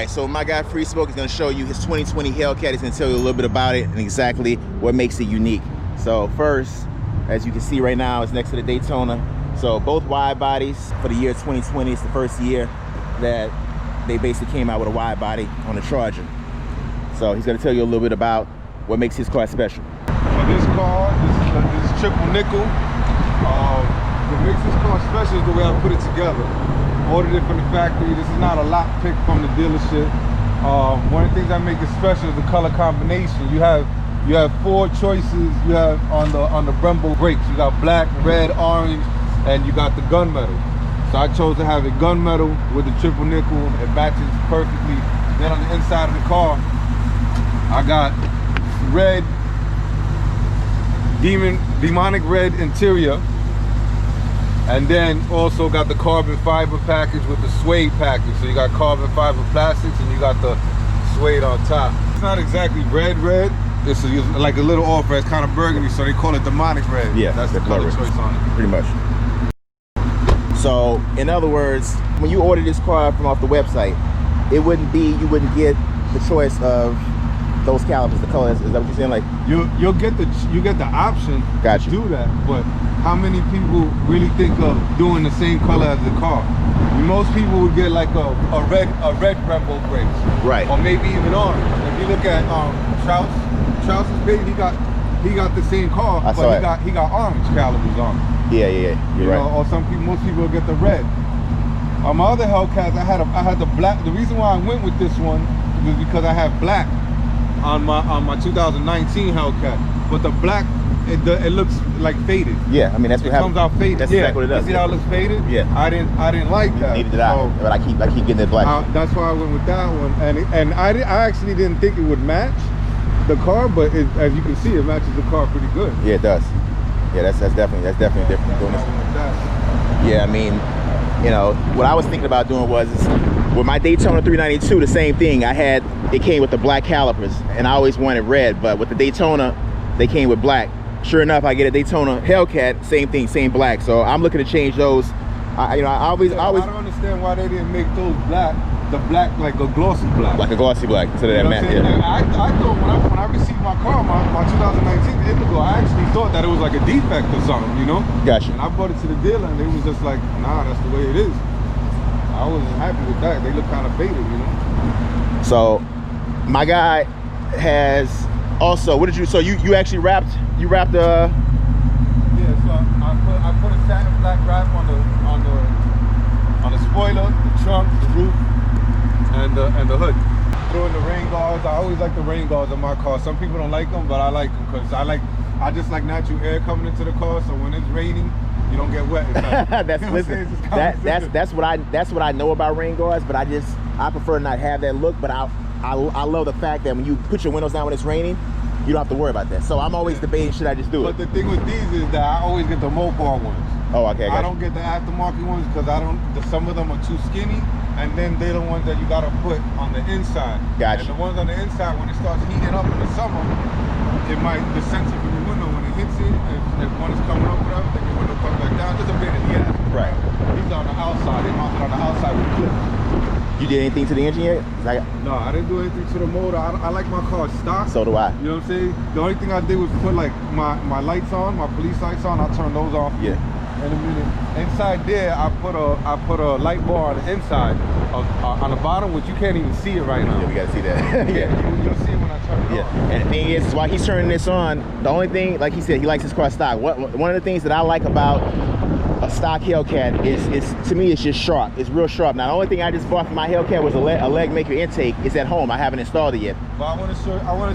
right, so my guy Free Smoke is gonna show you his 2020 Hellcat. He's gonna tell you a little bit about it and exactly what makes it unique. So first, as you can see right now, it's next to the Daytona. So both wide bodies for the year 2020. It's the first year that they basically came out with a wide body on the Charger. So he's gonna tell you a little bit about what makes his car special. For this car, this is triple nickel. What makes this car special is the way I put it together. Ordered it from the factory. This is not a lot pick from the dealership. One of the things that make it special is the color combination. You have 4 choices. You have on the Brembo brakes. You got black, red, orange, and you got the gunmetal. So I chose to have it gunmetal with the triple nickel. It matches perfectly. Then on the inside of the car, I got red, demonic red interior. And then also got the carbon fiber package with the suede package. So you got carbon fiber plastics and you got the suede on top. It's not exactly red. It's like a little off red. It's kind of burgundy, so they call it demonic red. Yeah, that's the color choice on it. Pretty much. So in other words, when you order this car from off the website, you wouldn't get the choice of those calipers, the colors. Is that what you're saying? Like you get the option to do that, but how many people really think of doing the same color as the car? Most people would get like a red Brembo brakes, right? Or maybe even orange. If you look at Trout's big, he got the same car, but he got orange calipers on it. Yeah, you're right. Or most people will get the red. On my other Hellcats, I had the black. The reason why I went with this one was because I had black on my 2019 Hellcat, but the black it looks like faded. Yeah, I mean that's what happens. It comes out faded. That's exactly what it does. You see how it looks faded? Yeah. I didn't like that. Needed it out, but I keep getting it black. That's why I went with that one, and I actually didn't think it would match the car, but as you can see, it matches the car pretty good. Yeah, it does. Yeah, that's definitely different. Doing this. Yeah, I mean, you know, what I was thinking about doing was with my Daytona 392, the same thing. It came with the black calipers, and I always wanted red, but with the Daytona, they came with black. Sure enough, I get a Daytona Hellcat, same thing, same black. So I'm looking to change those. I always. I don't understand why they didn't make those black. The black like a glossy black. Like a glossy black, so that matte. Yeah. I thought when I received my car, my 2019 Indigo, I actually thought that it was like a defect or something, you know? Gotcha. And I brought it to the dealer, and they was just like, nah, that's the way it is. I wasn't happy with that. They look kind of faded, you know? So my guy has also, what did you? So you actually wrapped the. Yeah, so I put a satin black wrap on the spoiler, the trunk, the roof, and the hood. Throw in the rain guards. I always like the rain guards on my car. Some people don't like them, but I like them because I just like natural air coming into the car. So when it's raining, you don't get wet. That's what I know about rain guards, but I prefer not have that look. But I love the fact that when you put your windows down when it's raining, you don't have to worry about that. So I'm always debating, should I just do it? But the thing with these is that I always get the Mopar ones. Oh, okay. I don't get the aftermarket ones because some of them are too skinny, and then they're the ones that you gotta put on the inside. Gotcha. And the ones on the inside, when it starts heating up in the summer, the sensor from the window, when it hits it, if one is coming up, whatever, then your window comes back down. Just a bit of gas. Right. These are on the outside. They mounted on the outside with clips. You did anything to the engine yet? No, I didn't do anything to the motor. I like my car stock. So do I. You know what I'm saying? The only thing I did was put like my lights on, my police lights on. I turned those off. Yeah. In a minute. Inside there, I put a light bar on the inside, on the bottom, which you can't even see it right now. Yeah, we gotta see that. Yeah, you'll see it when I turn it on. And the thing is, while he's turning this on, the only thing, like he said, he likes his car stock. One of the things that I like about a stock Hellcat is to me, it's just sharp. It's real sharp. Now, the only thing I just bought for my Hellcat was a leg maker intake. It's at home. I haven't installed it yet. But I want to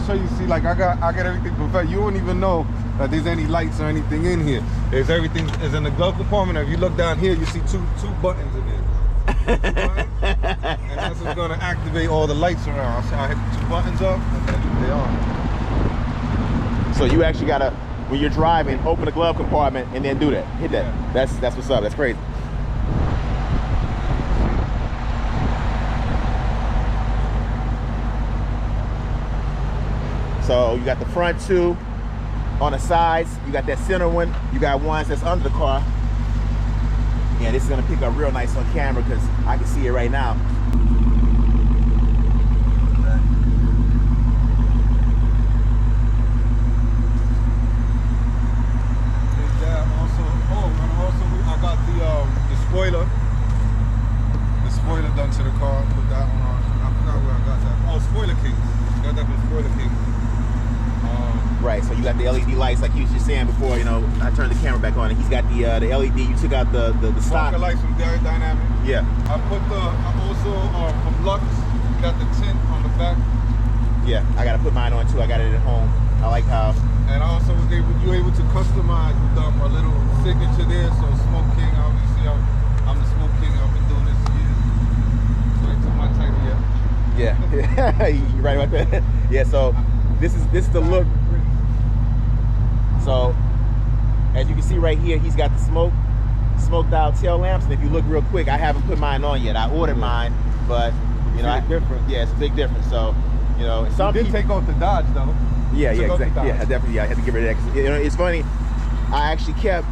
show you. See, like I got everything perfect. You won't even know that there's any lights or anything in here. Everything is in the glove compartment. If you look down here, you see two buttons in there. Right? And that's what's going to activate all the lights around. So I hit the 2 buttons up, and then they're on. So you actually gotta, when you're driving, open the glove compartment and then do that. Hit that. Yeah. That's what's up. That's crazy. So you got the front 2 on the sides. You got that center one. You got ones that's under the car. Yeah, this is gonna pick up real nice on camera because I can see it right now. lights, like you was just saying before. You know, I turned the camera back on, and he's got the LED. You took out the stock. Marker lights from Dynamic. Yeah. I also from Lux, got the tint on the back. Yeah, I gotta put mine on too. I got it at home. I like how. And I also was able to customize with a little signature there. So Smoke King, obviously, I'm the Smoke King. I've been doing this years. So I took my title yet. Yeah, you're right about that. Yeah, so this is the look. So as you can see right here, he's got the smoked out tail lamps. And if you look real quick, I haven't put mine on yet. I ordered mine, but you know, difference. Yeah, it's a big difference. So you know, some did take off the Dodge though. Yeah, exactly. Yeah, definitely. Yeah, I had to get rid of that. You know, it's funny. I actually kept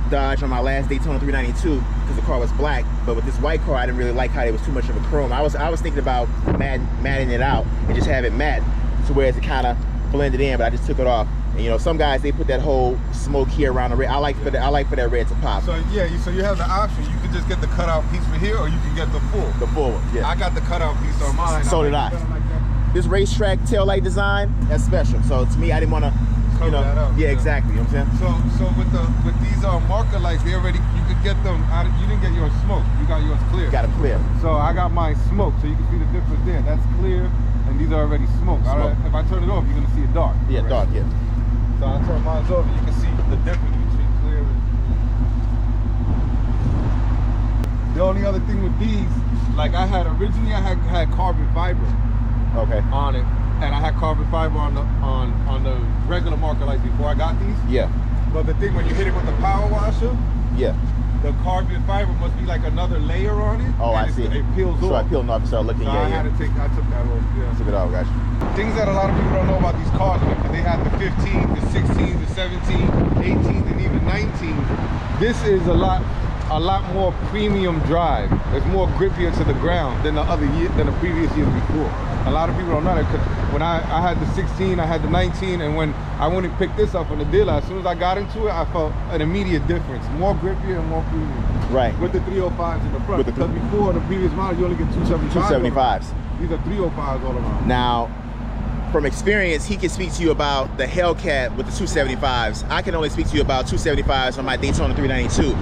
Dodge on my last Daytona 392 because the car was black. But with this white car, I didn't really like how it was too much of a chrome. I was thinking about matting it out and just have it matte to where it kind of blended in. But I just took it off. And you know, some guys they put that whole smoke here around the red. I like for that red to pop. So yeah, so you have the option. You can just get the cutout piece for here, or you can get the full. The full one. Yeah. I got the cutout piece on mine. So did I. This racetrack taillight design, that's special. So to me, I didn't want to, you know, yeah, exactly. You know what I'm saying? So with these marker lights, you could get them. You didn't get yours smoke. You got yours clear. Got it clear. So I got mine smoked, so you can see the difference there. That's clear, and these are already smoked. If I turn it off, you're gonna see it dark. Yeah, already. Dark. Yeah. So I turn mine off, and you can see the difference between clear and. The only other thing with these, like originally I had carbon fiber. Okay. On it, and I had carbon fiber on the regular marker lights before I got these. Yeah. But the thing when you hit it with the power washer, yeah, the carbon fiber must be like another layer on it. Oh, I see. It peels off. So I peeled off and started looking. So I took that off. Yeah. Took it off, gotcha. Things that a lot of people don't know about these cars, because they have the 15, the 16, the 17, 18, and even 19. This is a lot more premium drive. It's more grippier to the ground than the previous years before. A lot of people don't know that, because when I had the 16, I had the 19, and when I went and picked this up from the dealer, as soon as I got into it, I felt an immediate difference. More grippier and more premium. Right. With the 305s in the front. Because before, the previous model, you only get 275s. 275s. These are 305s all around. Now, from experience, he can speak to you about the Hellcat with the 275s. I can only speak to you about 275s on my Daytona 392.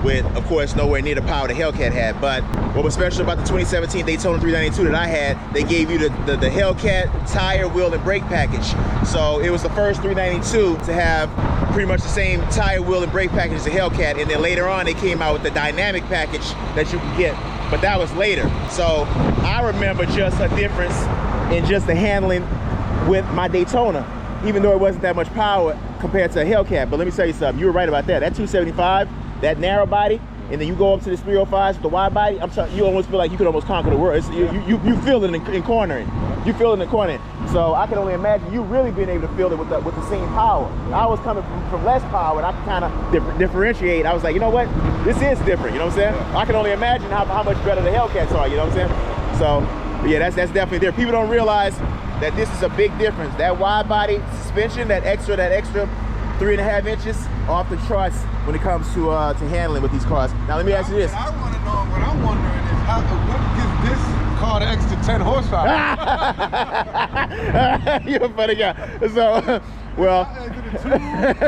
With, of course, nowhere near the power the Hellcat had. But what was special about the 2017 Daytona 392 that I had, they gave you the Hellcat tire, wheel, and brake package. So it was the first 392 to have pretty much the same tire, wheel, and brake package as the Hellcat. And then later on, they came out with the dynamic package that you can get. But that was later. So I remember just a difference in just the handling with my Daytona, even though it wasn't that much power compared to a Hellcat. But let me tell you something, you were right about that. That 275, that narrow body, and then you go up to this 305s with the wide body, I'm telling you, almost feel like you could almost conquer the world. You feel it in cornering. You feel it in the cornering. So I can only imagine you really being able to feel it with the same power. I was coming from less power, and I can kind of differentiate. I was like, you know what? This is different, you know what I'm saying? I can only imagine how much better the Hellcats are, you know what I'm saying? So yeah, that's definitely there. People don't realize that this is a big difference. That wide body suspension, that extra 3.5 inches off the charts when it comes to handling with these cars. Now let me ask you this. What I'm wondering is what gives this car the extra 10 horsepower? You're a funny guy. So, well,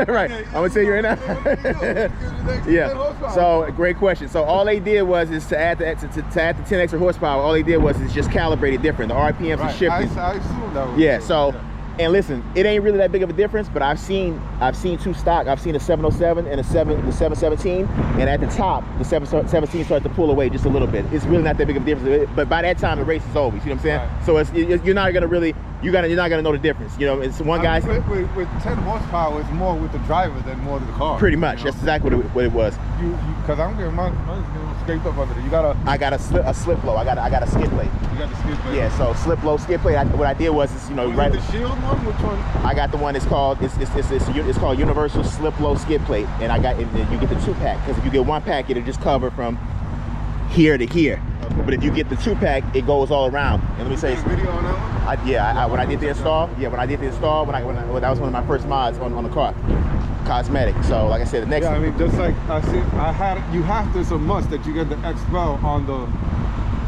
right. I'm gonna tell you right now. Yeah. So, great question. So all they did was to add the 10 extra horsepower. All they did was just calibrate it different. The RPMs are shifted. I assume that was and listen, it ain't really that big of a difference, but I've seen two stock. I've seen a 707 and the 717, and at the top, the 717 starts to pull away just a little bit. It's really not that big of a difference, but by that time, the race is over. You see what I'm saying? Right. So you're not gonna know the difference. You know, it's one guy. With 10 horsepower, it's more with the driver than more with the car. Pretty much. You know? That's exactly what it was. Because I'm getting my scraped up under there. I got a slip low. I got a skid plate. You got the skid plate. Yeah. So slip low, skid plate. What I did was right. The shield one? Which one? I got the one. It's called Universal Slip Low Skid Plate, and you get the 2-pack, because if you get 1-pack, it'll just cover from here to here. Okay. But if you get the 2-pack, it goes all around. And let me say, video on that one? When I did the install, that was one of my first mods on the car, cosmetic. So like I said, the next. Yeah, I mean, just like you have to. It's a must that you get the X-Bell on the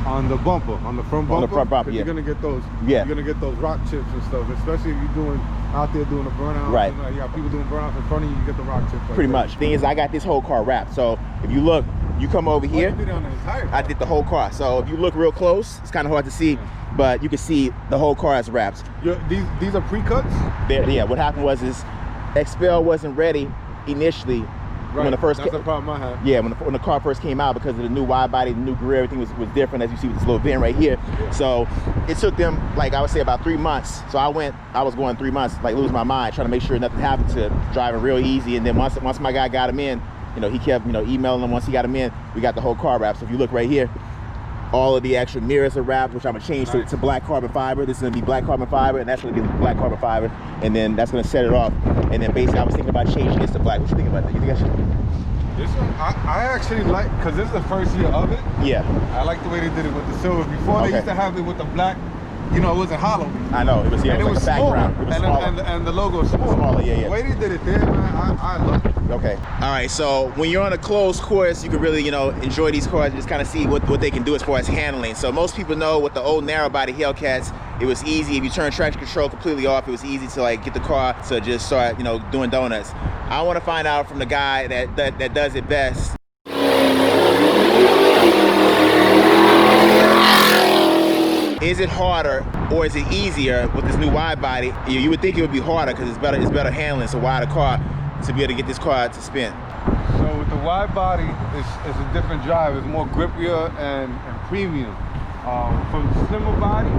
on the bumper, on the front bumper. On the front bumper, yeah. You're gonna get those. Yeah. You're gonna get those rock chips and stuff, especially if you're doing out there doing a burnout. Right. You got people doing burnouts in front of you. You get the rock chips. Like Pretty that. much. Thing is, I got this whole car wrapped. So if you look, you come over here. You did it on the entire car. I did the whole car. So if you look real close, it's kind of hard to see, but you can see the whole car is wrapped. These are pre-cuts? Yeah, what happened was Expel wasn't ready initially. Right. When the first That's the problem I had. Yeah, when the car first came out, because of the new wide body, the new grill, everything was different, as you see with this little vent right here. Yeah. So it took them, like I would say, about 3 months. So I was going 3 months, like losing my mind, trying to make sure nothing happened to driving real easy. And then once my guy got him in, you know, he kept, you know, emailing them. Once he got him in, we got the whole car wrapped. So if you look right here, all of the actual mirrors are wrapped, which I'm gonna change to black carbon fiber. This is gonna be black carbon fiber, and that's gonna be black carbon fiber, and then that's gonna set it off. And then basically, I was thinking about changing this to black. What you think about that? You think I should? This one, I actually like, because this is the first year of it. Yeah. I like the way they did it with the silver. Before they used to have it with the black, you know, it wasn't hollow. I know, it was, yeah, it was like a background. It was smaller. And the logo is smaller. Smaller, yeah. The way they did it there, man, I love it. Okay. All right, so when you're on a closed course, you can really, you know, enjoy these cars and just kind of see what they can do as far as handling. So most people know with the old narrow body Hellcats, it was easy. If you turn traction control completely off, it was easy to like get the car to just start, you know, doing donuts. I want to find out from the guy that does it best. Is it harder or is it easier with this new wide body? You would think it would be harder because it's better handling. It's a wider car to be able to get this car to spin. So with the wide body, it's a different drive. It's more grippier and premium. From the slimmer body,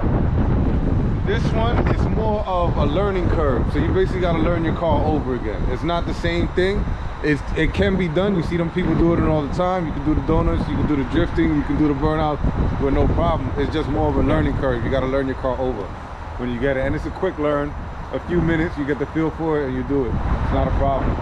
this one is more of a learning curve. So you basically got to learn your car over again. It's not the same thing. It can be done. You see them people doing it all the time. You can do the donuts, you can do the drifting, you can do the burnout with no problem. It's just more of a learning curve. You got to learn your car over when you get it. And it's a quick learn. A few minutes, you get the feel for it and you do it. It's not a problem.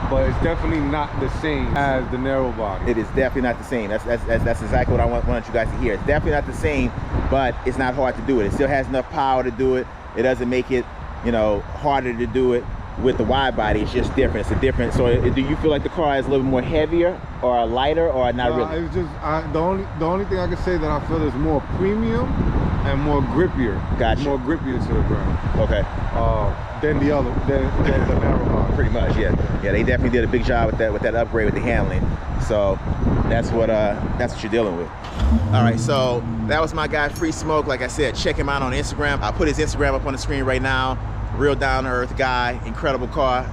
But it's definitely not the same as the narrow body. It is definitely not the same. That's exactly what I want you guys to hear. It's definitely not the same, but it's not hard to do it. It still has enough power to do it. It doesn't make it, you know, harder to do it. With the wide body, it's just different. It's a different. So do you feel like the car is a little more heavier or lighter or not really? It's just the only thing I can say that I feel is more premium and more grippier. Gotcha. More grippier to the ground. Okay. Than the narrow body. Pretty much, yeah. Yeah, they definitely did a big job with that upgrade with the handling. So that's what you're dealing with. All right, so that was my guy Free Smoke. Like I said, check him out on Instagram. I'll put his Instagram up on the screen right now. Real down-to-earth guy, incredible car.